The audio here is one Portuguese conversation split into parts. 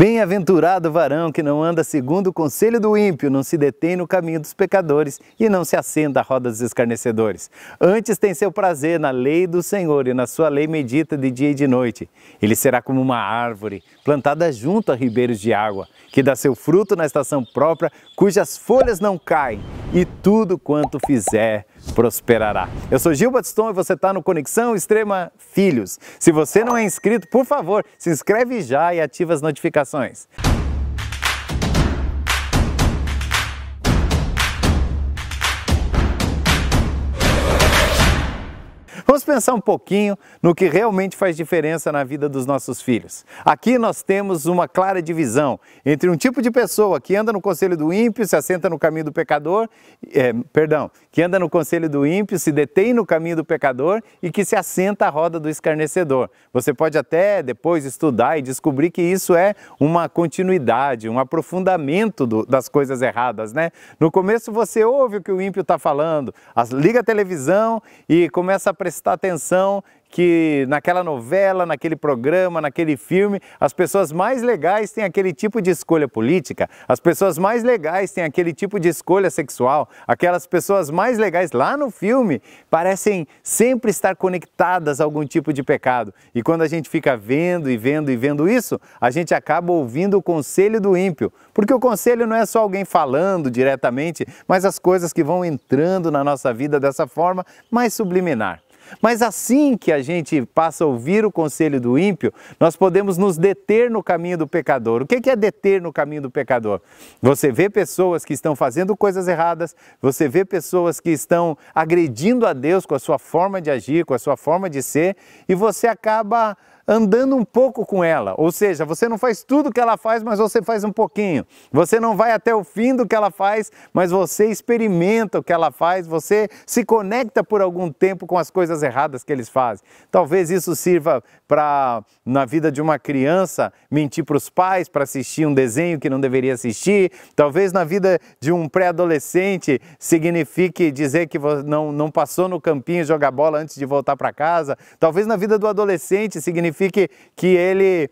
Bem-aventurado o varão que não anda segundo o conselho do ímpio, não se detém no caminho dos pecadores e não se assenta à roda dos escarnecedores. Antes tem seu prazer na lei do Senhor e na sua lei medita de dia e de noite. Ele será como uma árvore plantada junto a ribeiros de água, que dá seu fruto na estação própria, cujas folhas não caem, e tudo quanto fizer prosperará. Eu sou Gil Batiston e você está no Conexão Extrema Filhos. Se você não é inscrito, por favor, se inscreve já e ativa as notificações. Vamos pensar um pouquinho no que realmente faz diferença na vida dos nossos filhos. Aqui nós temos uma clara divisão entre um tipo de pessoa que anda no conselho do ímpio, se assenta no caminho do pecador, que anda no conselho do ímpio, se detém no caminho do pecador e que se assenta à roda do escarnecedor. Você pode até depois estudar e descobrir que isso é uma continuidade, um aprofundamento das coisas erradas, né? No começo você ouve o que o ímpio está falando, liga a televisão e começa a prestar atenção que naquela novela, naquele programa, naquele filme, as pessoas mais legais têm aquele tipo de escolha política, as pessoas mais legais têm aquele tipo de escolha sexual, aquelas pessoas mais legais lá no filme parecem sempre estar conectadas a algum tipo de pecado. E quando a gente fica vendo e vendo e vendo isso, a gente acaba ouvindo o conselho do ímpio, porque o conselho não é só alguém falando diretamente, mas as coisas que vão entrando na nossa vida dessa forma mais subliminar. Mas assim que a gente passa a ouvir o conselho do ímpio, nós podemos nos deter no caminho do pecador. O que é deter no caminho do pecador? Você vê pessoas que estão fazendo coisas erradas, você vê pessoas que estão agredindo a Deus com a sua forma de agir, com a sua forma de ser, e você acaba andando um pouco com ela, ou seja, você não faz tudo o que ela faz, mas você faz um pouquinho. Você não vai até o fim do que ela faz, mas você experimenta o que ela faz, você se conecta por algum tempo com as coisas erradas que eles fazem. Talvez isso sirva para, na vida de uma criança, mentir para os pais para assistir um desenho que não deveria assistir. Talvez na vida de um pré-adolescente signifique dizer que não passou no campinho jogar bola antes de voltar para casa. Talvez na vida do adolescente signifique que ele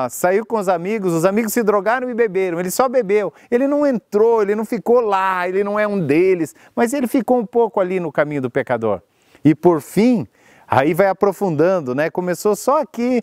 saiu com os amigos se drogaram e beberam, ele só bebeu, ele não entrou, ele não ficou lá, ele não é um deles, mas ele ficou um pouco ali no caminho do pecador. E por fim, aí vai aprofundando, né? Começou só aqui,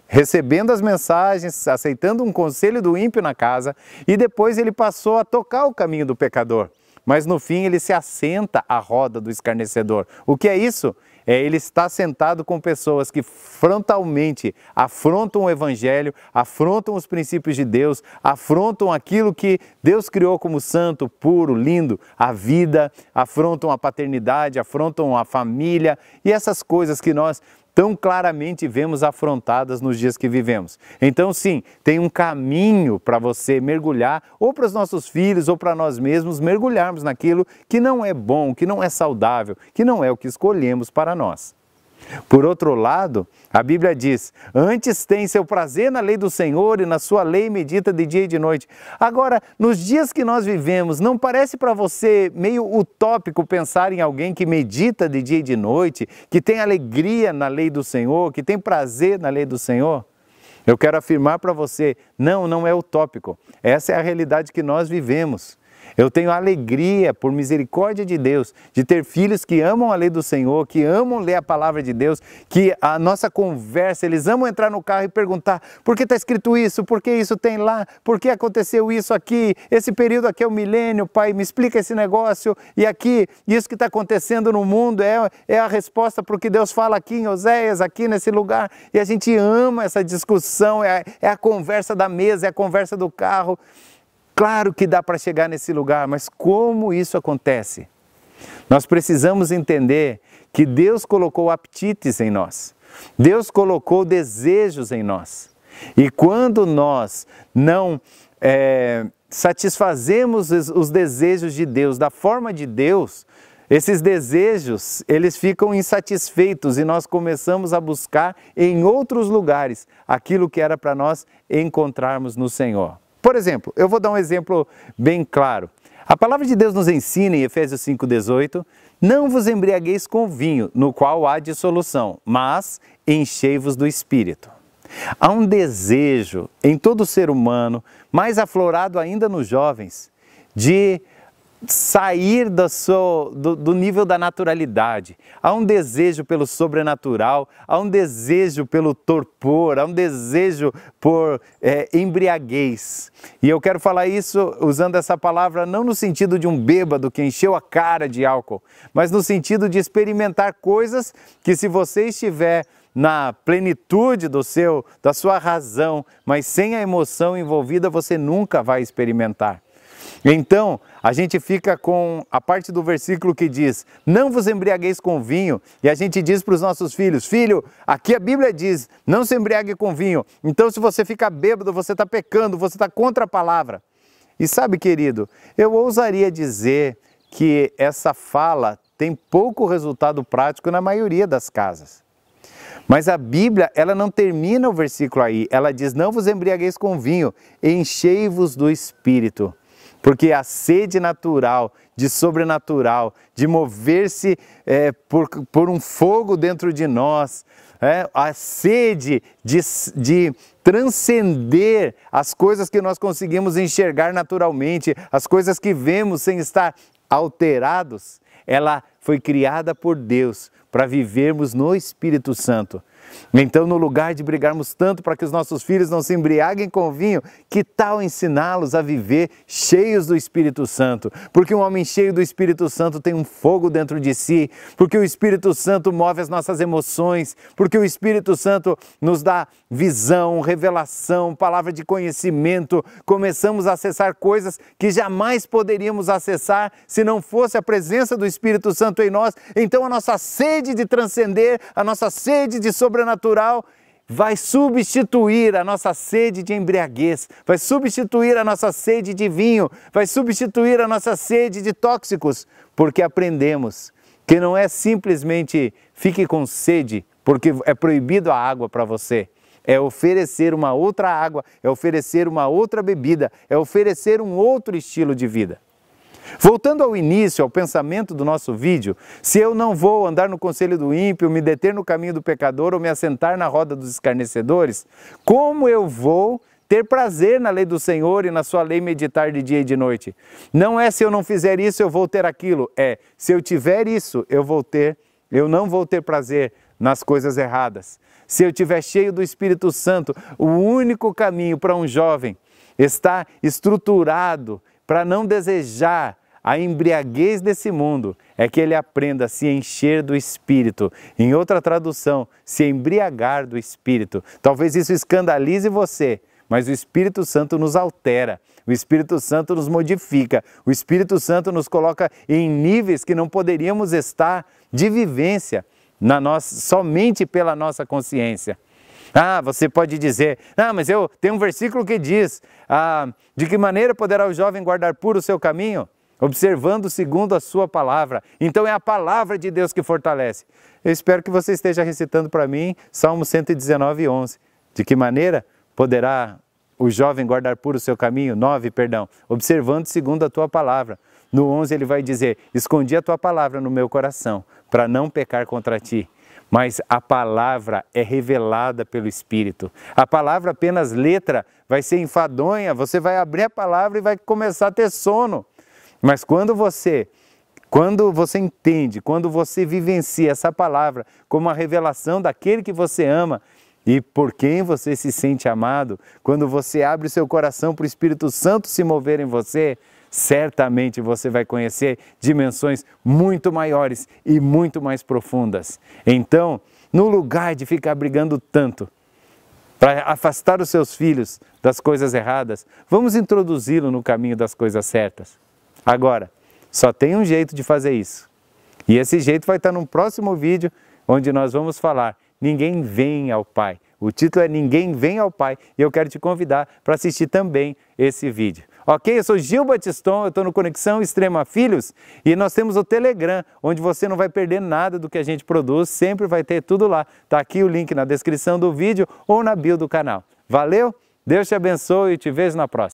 recebendo as mensagens, aceitando um conselho do ímpio na casa, e depois ele passou a tocar o caminho do pecador. Mas no fim ele se assenta à roda do escarnecedor. O que é isso? Ele está sentado com pessoas que frontalmente afrontam o Evangelho, afrontam os princípios de Deus, afrontam aquilo que Deus criou como santo, puro, lindo, a vida, afrontam a paternidade, afrontam a família e essas coisas que nós tão claramente vemos afrontadas nos dias que vivemos. Então sim, tem um caminho para você mergulhar, ou para os nossos filhos, ou para nós mesmos, mergulharmos naquilo que não é bom, que não é saudável, que não é o que escolhemos para nós. Por outro lado, a Bíblia diz, antes tem seu prazer na lei do Senhor e na sua lei medita de dia e de noite. Agora, nos dias que nós vivemos, não parece para você meio utópico pensar em alguém que medita de dia e de noite, que tem alegria na lei do Senhor, que tem prazer na lei do Senhor? Eu quero afirmar para você, não é utópico. Essa é a realidade que nós vivemos. Eu tenho alegria, por misericórdia de Deus, de ter filhos que amam a lei do Senhor, que amam ler a palavra de Deus, que a nossa conversa, eles amam entrar no carro e perguntar por que está escrito isso, por que isso tem lá, por que aconteceu isso aqui, esse período aqui é o milênio, pai, me explica esse negócio, e aqui, isso que está acontecendo no mundo é a resposta para o que Deus fala aqui em Oséias, aqui nesse lugar, e a gente ama essa discussão, é a conversa da mesa, é a conversa do carro. Claro que dá para chegar nesse lugar, mas como isso acontece? Nós precisamos entender que Deus colocou apetites em nós. Deus colocou desejos em nós. E quando nós não satisfazemos os desejos de Deus da forma de Deus, esses desejos, eles ficam insatisfeitos e nós começamos a buscar em outros lugares aquilo que era para nós encontrarmos no Senhor. Por exemplo, eu vou dar um exemplo bem claro. A palavra de Deus nos ensina em Efésios 5,18, não vos embriagueis com vinho, no qual há dissolução, mas enchei-vos do Espírito. Há um desejo em todo ser humano, mais aflorado ainda nos jovens, de sair do nível da naturalidade. Há um desejo pelo sobrenatural, há um desejo pelo torpor, há um desejo por embriaguez. E eu quero falar isso usando essa palavra não no sentido de um bêbado que encheu a cara de álcool, mas no sentido de experimentar coisas que, se você estiver na plenitude da sua razão, mas sem a emoção envolvida, você nunca vai experimentar. Então, a gente fica com a parte do versículo que diz: não vos embriagueis com vinho, e a gente diz para os nossos filhos: filho, aqui a Bíblia diz, não se embriague com vinho. Então, se você fica bêbado, você está pecando, você está contra a palavra. E sabe, querido, eu ousaria dizer que essa fala tem pouco resultado prático na maioria das casas. Mas a Bíblia, ela não termina o versículo aí, ela diz: não vos embriagueis com vinho, enchei-vos do Espírito. Porque a sede natural, de sobrenatural, de mover-se por um fogo dentro de nós, a sede de transcender as coisas que nós conseguimos enxergar naturalmente, as coisas que vemos sem estar alterados, ela foi criada por Deus para vivermos no Espírito Santo. Então, no lugar de brigarmos tanto para que os nossos filhos não se embriaguem com vinho, que tal ensiná-los a viver cheios do Espírito Santo? Porque um homem cheio do Espírito Santo tem um fogo dentro de si, porque o Espírito Santo move as nossas emoções, porque o Espírito Santo nos dá visão, revelação, palavra de conhecimento. Começamos a acessar coisas que jamais poderíamos acessar se não fosse a presença do Espírito Santo em nós. Então, a nossa sede de transcender, a nossa sede de sobrenatural vai substituir a nossa sede de embriaguez, vai substituir a nossa sede de vinho, vai substituir a nossa sede de tóxicos, porque aprendemos que não é simplesmente fique com sede, porque é proibido a água para você. É oferecer uma outra água, é oferecer uma outra bebida, é oferecer um outro estilo de vida. Voltando ao início, ao pensamento do nosso vídeo, se eu não vou andar no conselho do ímpio, me deter no caminho do pecador ou me assentar na roda dos escarnecedores, como eu vou ter prazer na lei do Senhor e na sua lei meditar de dia e de noite? Não é se eu não fizer isso eu vou ter aquilo, se eu tiver isso eu não vou ter prazer nas coisas erradas. Se eu estiver cheio do Espírito Santo, o único caminho para um jovem está estruturado para não desejar a embriaguez desse mundo, é que ele aprenda a se encher do Espírito. Em outra tradução, se embriagar do Espírito. Talvez isso escandalize você, mas o Espírito Santo nos altera, o Espírito Santo nos modifica, o Espírito Santo nos coloca em níveis que não poderíamos estar de vivência somente pela nossa consciência. Você pode dizer, mas eu tenho um versículo que diz, de que maneira poderá o jovem guardar puro o seu caminho? Observando segundo a sua palavra. Então é a palavra de Deus que fortalece. Eu espero que você esteja recitando para mim Salmo 119, 11. De que maneira poderá o jovem guardar puro o seu caminho? 9, perdão. Observando segundo a tua palavra. No 11 ele vai dizer, escondi a tua palavra no meu coração, para não pecar contra ti. Mas a palavra é revelada pelo Espírito. A palavra apenas letra vai ser enfadonha, você vai abrir a palavra e vai começar a ter sono. Mas quando você entende, quando você vivencia essa palavra como a revelação daquele que você ama e por quem você se sente amado, quando você abre o seu coração para o Espírito Santo se mover em você, certamente você vai conhecer dimensões muito maiores e muito mais profundas. Então, no lugar de ficar brigando tanto para afastar os seus filhos das coisas erradas, vamos introduzi-lo no caminho das coisas certas. Agora, só tem um jeito de fazer isso. E esse jeito vai estar no próximo vídeo, onde nós vamos falar Ninguém Vem ao Pai. O título é Ninguém Vem ao Pai e eu quero te convidar para assistir também esse vídeo. Ok? Eu sou Gil Batiston, eu estou no Conexão Extrema Filhos e nós temos o Telegram, onde você não vai perder nada do que a gente produz, sempre vai ter tudo lá. Está aqui o link na descrição do vídeo ou na bio do canal. Valeu? Deus te abençoe e te vejo na próxima.